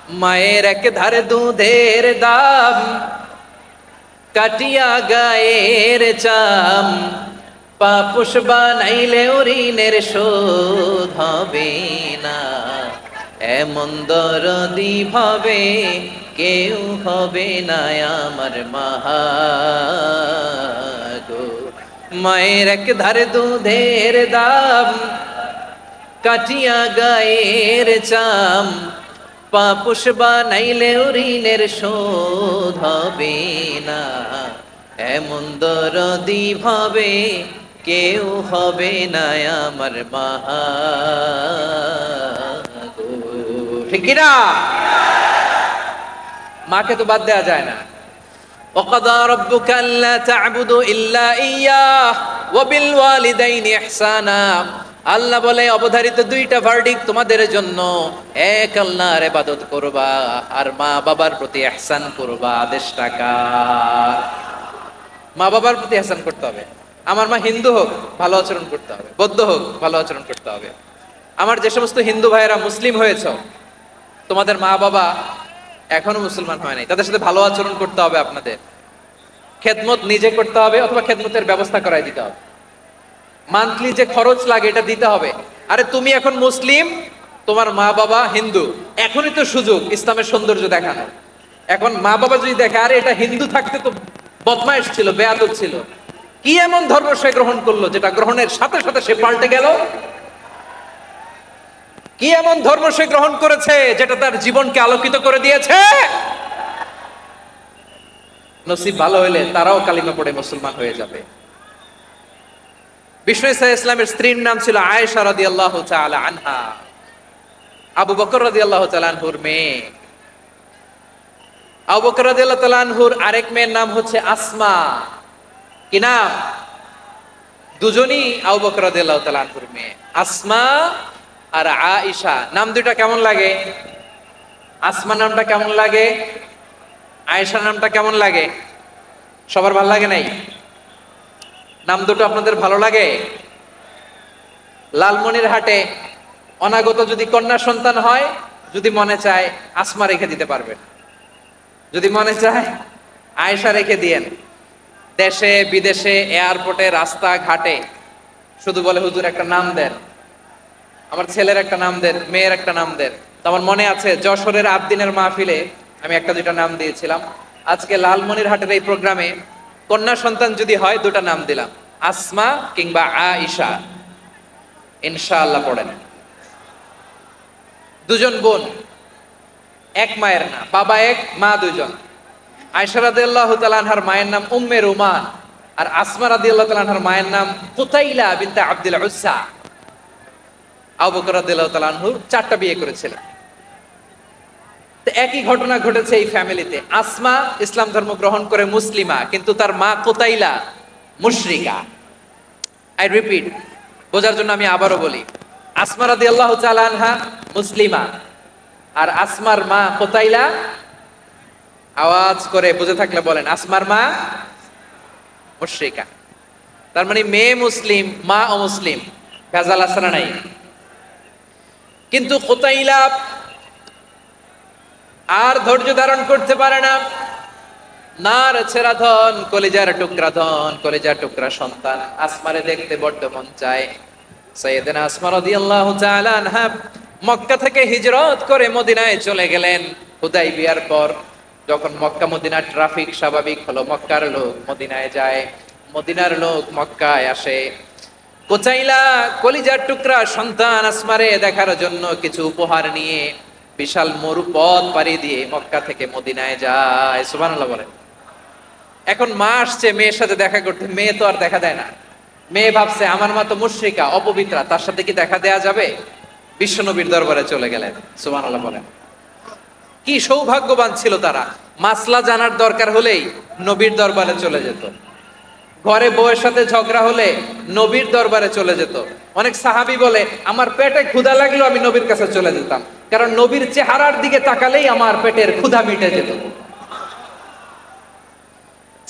মায়ের এক ধারে দুধের দাম, কাটিয়া গায়ের চাম, পাপুষ বানাইলেও ঋণের শোধ হবে না। এমন দরদি ভাবে কেউ হবে না আমার মাহা গো। মায়ের এক ধারে দুধের দাম, কাটিয়া গায়ের চাম, পাপুষ বানাইলেও ঋণের শোধ হবে না। এমন দরদি ভাবে কেউ হবে না আমার মাহা গো। ঠিক কি না? মাকে তো বাদ দেওয়া যায় না। وقضى ربك ألا تعبدوا إلا إياه وبالوالدين إحسانا। আল্লাহ বলে অবধারিত দুইটা ভার্ডিক্ট তোমাদের জন্য, এক আল্লাহর ইবাদত করবা আর মা বাবার প্রতি ইহসান করবা। আদেশটা কার? মা বাবার প্রতি ইহসান করতে হবে। আমার মা হিন্দু হোক ভালো আচরণ করতে হবে, বৌদ্ধ হোক ভালো আচরণ করতে হবে। আমার যে সমস্ত হিন্দু ভাইয়েরা মুসলিম হয়েছ, তোমাদের মা বাবা এখনো মুসলমান হয় নাই, তাদের সাথে ভালো আচরণ করতে হবে। আপনাদের খেদমত নিজে করতে হবে অথবা খেদমতের ব্যবস্থা করাই দিতে হবে। মান্থলি যে খরচ লাগে এটা দিতে হবে। আরে তুমি এখন মুসলিম, তোমার মা বাবা হিন্দু, এখনই তো সুযোগ ইসলামের সৌন্দর্য দেখানো। এখন মা বাবা যদি দেখে আরে এটা হিন্দু থাকতে তো বদমাইশ ছিল, বেয়াদব ছিল, কি এমন ধর্ম সে গ্রহণ করলো যেটা গ্রহণের সাথে সাথে সে পাল্টে গেল? কি এমন ধর্ম সে গ্রহণ করেছে যেটা তার জীবনকে আলোকিত করে দিয়েছে? নসিব ভালো হইলে তারাও কালিমা পড়ে মুসলমান হয়ে যাবে। বিষ্ণু ইসা ইসলামের স্ত্রীর নাম ছিল আয়েশা রাদিয়াল্লাহু তাআলা আনহা, আবু বকর রাদিয়াল্লাহু তাআলা আনহুর মেয়ে। আবু বকর রাদিয়াল্লাহু তাআলা আনহুর আরেক মেয়ের নাম হচ্ছে আসমা। কি নাম? দুজনই আবু বকর রাদিয়াল্লাহু তাআলা আনহুর মেয়ে, আসমা আর আয়েশা। নাম দুইটা কেমন লাগে? আসমা নামটা কেমন লাগে? আয়েশা নামটা কেমন লাগে? সবার ভালো লাগে নাই? নাম দুটো আপনাদের ভালো লাগে? লালমনিরহাটে অনাগত যদি কন্যা সন্তান হয়, যদি মনে চায় আসমা রেখে দিতে পারবেন, যদি মনে চায় আয়েশা রেখে দিয়েন। দেশে বিদেশে এয়ারপোর্টে রাস্তা ঘাটে শুধু বলে হুজুর একটা নাম দেন, আমার ছেলের একটা নাম দেন, মেয়ের একটা নাম দেন। তো আমার মনে আছে যশোরের আবদিনের মাহফিলে আমি একটা দুইটা নাম দিয়েছিলাম। আজকে লালমনিরহাটের এই প্রোগ্রামে কন্যা সন্তান যদি হয় দুটা নাম দিলাম, আসমা কিংবা আয়েশা। ইনশাআল্লাহ পড়েন। দুজন বোন, এক মায়ের না, বাবা এক মা দুজন। আয়েশা রাদিয়াল্লাহু তাআলা আনহার মায়ের নাম উম্মে রুমান, আর আসমা রাদিয়াল্লাহু তাআলা আনহার মায়ের নাম কুতাইলা বিনতে আব্দুল উজ্জা। আবু বকর রাদিয়াল্লাহু তাআলা আনহু 4টা বিয়ে করেছিলেন। তো একই ঘটনা ঘটেছে এই ফ্যামিলিতে। আসমা ইসলাম ধর্ম গ্রহণ করে মুসলিমা, কিন্তু তার মা কুতাইলা মুশরিকা। আই রিপিট, বোঝার জন্য আমি আবারও বলি, আসমা রাদিয়াল্লাহু তাআলা আনহা মুসলিমা, আর আসমার মা কুতাইলা, আওয়াজ করে বুঝে থাকলে বলেন, আসমার মা মুশরিকা। তার মানে মেয়ে মুসলিম, মা অমুসলিম। ভেজাল আছে না নাই? কিন্তু কুতাইলা আর ধৈর্য ধারণ করতে পারে না। নার ছেড়া ধন, কলিজার টুকরা ধন, কলিজার টুকরা সন্তান। আসমারে দেখতে বড্ড মন চায়। সাইয়েদনা আসমা রাদিয়াল্লাহু তাআলা আনহা মক্কা থেকে হিজরত করে মদিনায় চলে গেলেন হুদাইবিয়ার পর। যখন মক্কা মদিনার ট্রাফিক স্বাভাবিক হলো, মক্কার লোক মদিনায় যায়, মদিনার লোক মক্কায় আসে। কুতাইলা কলিজার টুকরা সন্তান আসমারে দেখার জন্য কিছু উপহার নিয়ে বিশাল মরুপথ পাড়ি দিয়ে মক্কা থেকে মদিনায় যায়। সুবহানাল্লাহ বলেন। এখন মা আসছে মেয়ের সাথে দেখা করতে, মেয়ে তো আর দেখা দেয় না। মেয়ে ভাবছে আমার মা তো মুশরিকা, অপবিত্রা, তার সাথে কি দেখা দেয়া যাবে? বিশ্বনবীর দরবারে চলে গেলেন। সুবহানাল্লাহ বলেন। কি সৌভাগ্যবান ছিল তারা! মাসলা জানার দরকার হলেই নবীর দরবারে চলে যেত। ঘরে বউয়ের সাথে ঝগড়া হলে নবীর দরবারে চলে যেত। অনেক সাহাবী বলে আমার পেটে ক্ষুধা লাগলো আমি নবীর কাছে চলে যেতাম, কারণ নবীর চেহারার দিকে তাকালেই আমার পেটের ক্ষুধা মিটে যেত।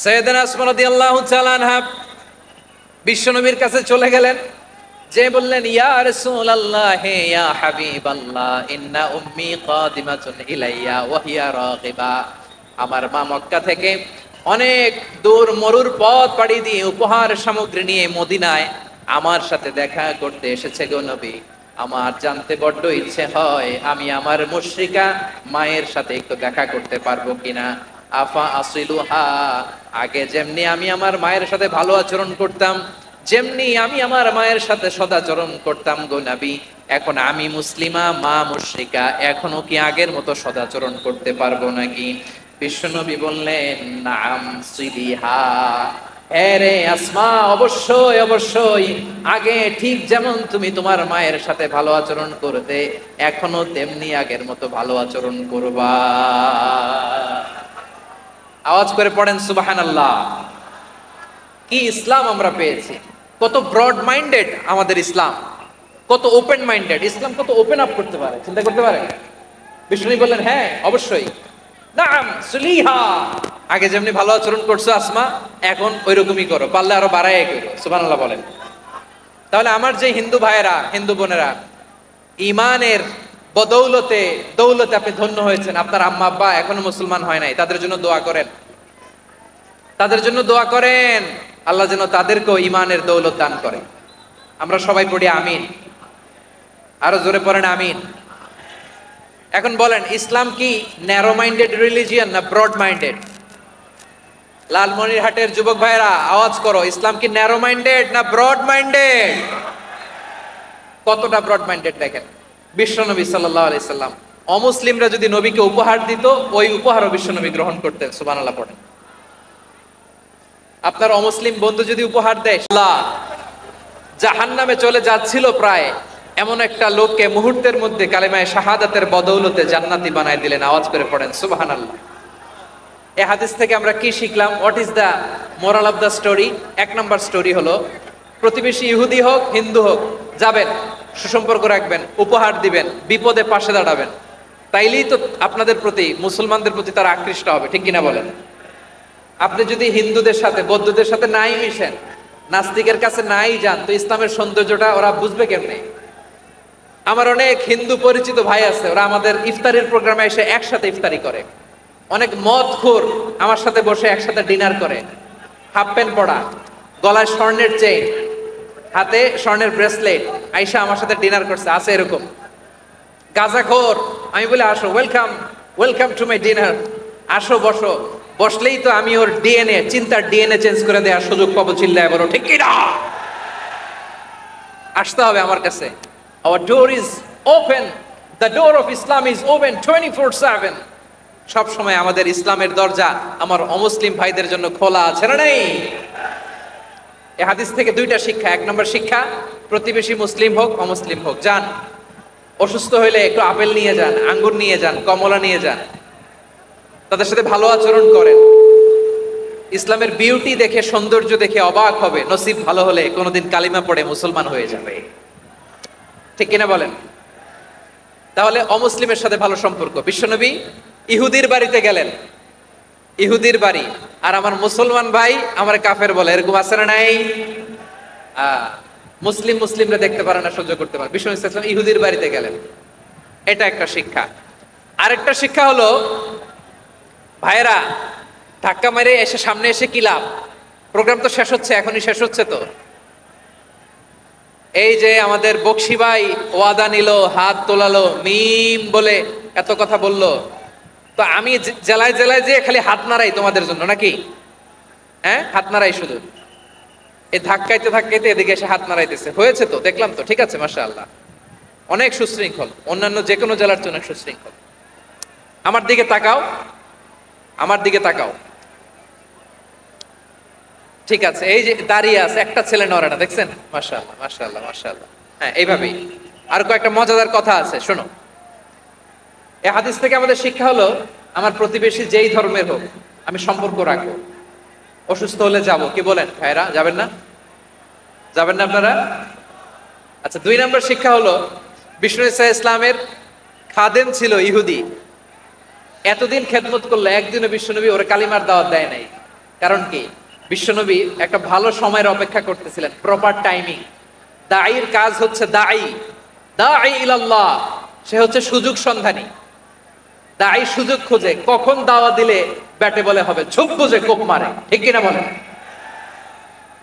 সাইয়েদনা আসমা রাদিয়াল্লাহু তাআলা আনহা বিশ্বনবীর কাছে চলে গেলেন। যে বললেন ইয়া রাসূলুল্লাহ ইয়া হাবিবাল্লাহ ইন্না উম্মি কাদিমাতুন ইলাইয়া ওয়া হিয়া রাগিবা, আমার মা মক্কা থেকে অনেক দূর মরুর পথ পাড়ি দিয়ে উপহার সামগ্রী নিয়ে মদিনায় আমার সাথে দেখা করতে এসেছে গো নবী। আমার জানতে বড্ড ইচ্ছে হয় আমি আমার মুশরিকা মায়ের সাথে একটু দেখা করতে পারবো কিনা। আফা আসিলুহা, আগে যেমনি আমি আমার মায়ের সাথে ভালো আচরণ করতাম, যেমনি আমি আমার মায়ের সাথে সদাচরণ করতাম গো নবী, এখন আমি মুসলিমা মা মুশরিকা, এখনো কি আগের মতো সদাচরণ করতে পারবো নাকি? বিশ্বনবী বললেন নাম সিলিহা, রে আসমা, অবশ্যই অবশ্যই, আগে ঠিক যেমন তুমি তোমার মায়ের সাথে ভালো আচরণ করতে এখনো তেমনি আগের মতো ভালো আচরণ করবা। আওয়াজ করে পড়েন সুবহানাল্লাহ। কি ইসলাম আমরা পেয়েছি, কত ব্রড মাইন্ডেড আমাদের ইসলাম, কত ওপেন মাইন্ডেড ইসলাম, কত ওপেন আপ করতে পারে, চিন্তা করতে পারে। বিষ্ণু বললেন হ্যাঁ অবশ্যই, নাম সুলিহা, আগে যেমনি ভালো আচরণ করছো আসমা এখন ওইরকমই করো, পারলে আরো বাড়ায় করো। সুবহানাল্লাহ বলেন। তাহলে আমার যে হিন্দু ভাইয়েরা হিন্দু বোনেরা ইমানের বদৌলতে দৌলতে আপনি ধন্য হয়েছেন, আপনার আম্মা আব্বা এখনো মুসলমান হয় নাই, তাদের জন্য দোয়া করেন, তাদের জন্য দোয়া করেন, আল্লাহ যেন তাদেরকেও ইমানের দৌলত দান করে। আমরা সবাই পড়ি আমিন, আরো জোরে পড়েন আমিন। এখন বলেন ইসলাম কি ন্যারো মাইন্ডেড রিলিজিয়ান না ব্রড মাইন্ডেড? লালমনিরহাটের যুবক ভাইরা আওয়াজ করো, ইসলাম কি ন্যারো মাইন্ডেড না ব্রড মাইন্ডেড? কতটা ব্রড মাইন্ডেড দেখেন। বিশ্বনবী সাল্লাল্লাহু আলাইহি সাল্লাম অমুসলিমরা যদি নবীকে উপহার দিত ওই উপহারও বিশ্বনবী গ্রহণ করতেন। সুবহানাল্লাহ পড়েন। আপনার অমুসলিম বন্ধু যদি উপহার দেয়, আল্লাহ জাহান্নামে চলে যাচ্ছিল প্রায় এমন একটা লোককে মুহূর্তের মধ্যে কালেমায়ে শাহাদাতের বদৌলতে জান্নাতি বানায় দিলেন। আওয়াজ করে পড়েন সুবহানাল্লাহ। এই হাদিস থেকে আমরা কি শিখলাম? What is the moral of the story? এক নম্বর স্টোরি হলো, প্রতিবেশী ইহুদি হোক হিন্দু হোক, যাবেন, সুসম্পর্ক রাখবেন, উপহার দিবেন, বিপদে পাশে দাঁড়াবেন, তাইলেই তো আপনাদের প্রতি মুসলমানদের প্রতি তারা আকৃষ্ট হবে, ঠিক কিনা বলেন? আপনি যদি হিন্দুদের সাথে বৌদ্ধদের সাথে নাই মিশেন, নাস্তিকের কাছে নাই যান, তো ইসলামের সৌন্দর্যটা ওরা বুঝবে কেমনে? আমার অনেক হিন্দু পরিচিত ভাই আছে, ওরা আমাদের ইফতারির প্রোগ্রামে এসে একসাথে ইফতারি করে। অনেক মদখোর আমার সাথে বসে একসাথে ডিনার করে, হাফ প্যান্ট পরা, গলায় স্বর্ণের চেইন, হাতে স্বর্ণের ব্রেসলেট, আইসা আমার সাথে ডিনার করছে, আছে এরকম। গাঁজাখোর, আমি বলে আসো, welcome welcome to my dinner, আসো বসো, বসলেই তো আমি ওর ডিএনএ, চিন্তার ডিএনএ চেঞ্জ করে দেওয়ার সুযোগ পাবো, চিল্লায় বলো ঠিক কিনা? আসতে হবে আমার কাছে। Our door is open, the door of Islam is open 24/7। সব সময় আমাদের ইসলামের দরজা আমার অমুসলিম ভাইদের জন্য খোলা আছে না নেই? এই হাদিস থেকে দুইটা শিক্ষা। এক নম্বর শিক্ষা, প্রতিবেশী মুসলিম হোক অমুসলিম হোক, যান, অসুস্থ হইলে একটু আপেল নিয়ে যান, আঙ্গুর নিয়ে যান, কমলা নিয়ে যান, তাদের সাথে ভালো আচরণ করেন। ইসলামের বিউটি দেখে, সৌন্দর্য দেখে অবাক হবে, নসিব ভালো হলে কোনোদিন কালিমা পড়ে মুসলমান হয়ে যাবে, ঠিক কিনা বলেন? তাহলে অমুসলিমের সাথে ভালো সম্পর্ক। বিশ্বনবী ইহুদির বাড়িতে গেলেন, ইহুদির বাড়ি, আর আমার মুসলমান ভাই আমার কাফের বলে, এরকম আছে না নাই? মুসলিম মুসলিমরা দেখতে পারে না, সহ্য করতে পারে। বিশ্বনবী সাল্লাল্লাহু আলাইহি ওয়াসাল্লাম ইহুদির বাড়িতে গেলেন, এটা একটা শিক্ষা। আরেকটা শিক্ষা হলো, ভাইয়েরা ধাক্কা মেরে এসে সামনে এসে কি লাভ? প্রোগ্রাম তো শেষ হচ্ছে, এখনই শেষ হচ্ছে। তো এই যে আমাদের বকশি ভাই ওয়াদা নিল, হাত তোলালো, মিম বলে এত কথা বললো, তো আমি জেলায় জেলায় যে খালি হাত নাড়াই তোমাদের জন্য নাকি? হ্যাঁ, হাত নাড়াই শুধু, এই ধাক্কাইতে ধাক্কাইতে এদিকে এসে হাত নাড়াইতেছে, হয়েছে তো, দেখলাম তো, ঠিক আছে, মাশাআল্লাহ, অনেক সুশৃঙ্খল, অন্যান্য যে কোনো জেলার জন্য সুশৃঙ্খল। আমার দিকে তাকাও, আমার দিকে তাকাও, ঠিক আছে, এই যে দাঁড়িয়ে আছে একটা ছেলে নড়ে না, দেখছেন? মাশাআল্লাহ মাশাআল্লাহ মাশাআল্লাহ। হ্যাঁ, এইভাবেই। আর কয়েকটা মজাদার কথা আছে, শোনো। এই হাদিস থেকে আমাদের শিক্ষা হলো, আমার প্রতিবেশী যেই ধর্মের হোক আমি সম্পর্ক রাখবো। অসুস্থ হলে যাব, কি বলেন ভাইরা? যাবেন না? যাবেন না আপনারা? আচ্ছা, 2 নম্বর শিক্ষা হলো, বিষ্ণু ঈসা ইসলামের খাদেম ছিল ইহুদি, এতদিন খেদমত করলো, একদিনও বিশ্বনবী ওরা কালিমার দাওয়াত দেয় নাই। কারণ কি? বিশ্বনবী একটা ভালো সময়ের অপেক্ষা করতেছিলেন, প্রপার টাইমিং। দাঈর কাজ হচ্ছে দাঈ ইলাল্লাহ, সে হচ্ছে সুযোগ সন্ধানী। দাঈ সুযোগ খোঁজে, কখন দাওয়া দিলে ব্যাটে বলে হবে, ঝোপ বুঝে কোপ মারে, ঠিক কিনা বলেন?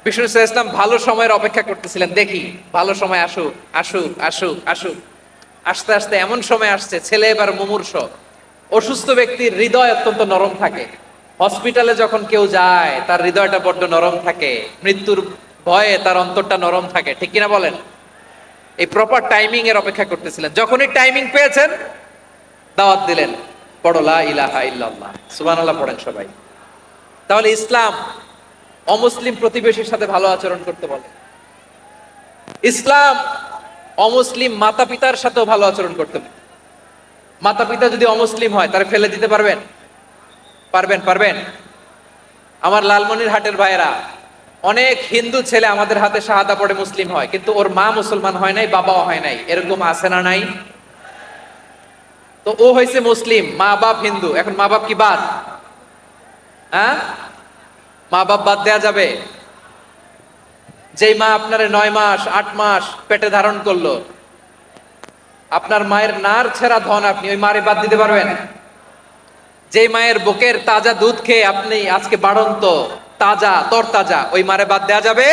বিষ্ণু ইসলাম ভালো সময়ের অপেক্ষা করতেছিলেন, দেখি ভালো সময় আসুক আসুক আসুক আসুক। আস্তে আস্তে এমন সময় আসছে, ছেলে এবার মুমূর্ষ। অসুস্থ ব্যক্তির হৃদয় অত্যন্ত নরম থাকে। হসপিটালে যখন কেউ যায় তার হৃদয়টা বড্ড নরম থাকে, মৃত্যুর ভয়ে তার অন্তরটা নরম থাকে, ঠিক কিনা বলেন? এই প্রপার টাইমিং এর অপেক্ষা করতেছিলেন, যখনই টাইমিং পেয়েছেন দাওয়াত দিলেন, পড়ো লা ইলাহা ইল্লাল্লাহ, সুবহানাল্লাহ পড়েন সবাই। তাহলে ইসলাম অমুসলিম প্রতিবেশীর সাথে ভালো আচরণ করতে বলে। ইসলাম অমুসলিম মাতা পিতার সাথেও ভালো আচরণ করতে বলে। মাতা পিতা যদি অমুসলিম হয় তারা ফেলে দিতে পারবেন? পারবেন? আমার লালমনিরহাটের ভাইয়েরা, অনেক হিন্দু ছেলে আমাদের হাতে শাহাদা পড়ে মুসলিম হয়, কিন্তু ওর মা মুসলমান হয় নাই, বাবাও হয় নাই, এরকম আছে না নাই? তো ও হয়েছে মুসলিম, মা বাপ হিন্দু, এখন মা বাপ কি বাদ? হ্যাঁ, মা বাপ বাদ দেয়া যাবে? যেই মা আপনার 9 মাস 8 মাস পেটে ধারণ করলো, আপনার মায়ের নার ছেঁড়া ধন, আপনি ওই মারে বাদ দিতে পারবেন? যেই মায়ের বুকের তাজা দুধ খেয়ে আপনি আজকে বাড়ন্ত তাজা তরতাজা, ওই মারে বাদ দেয়া যাবে?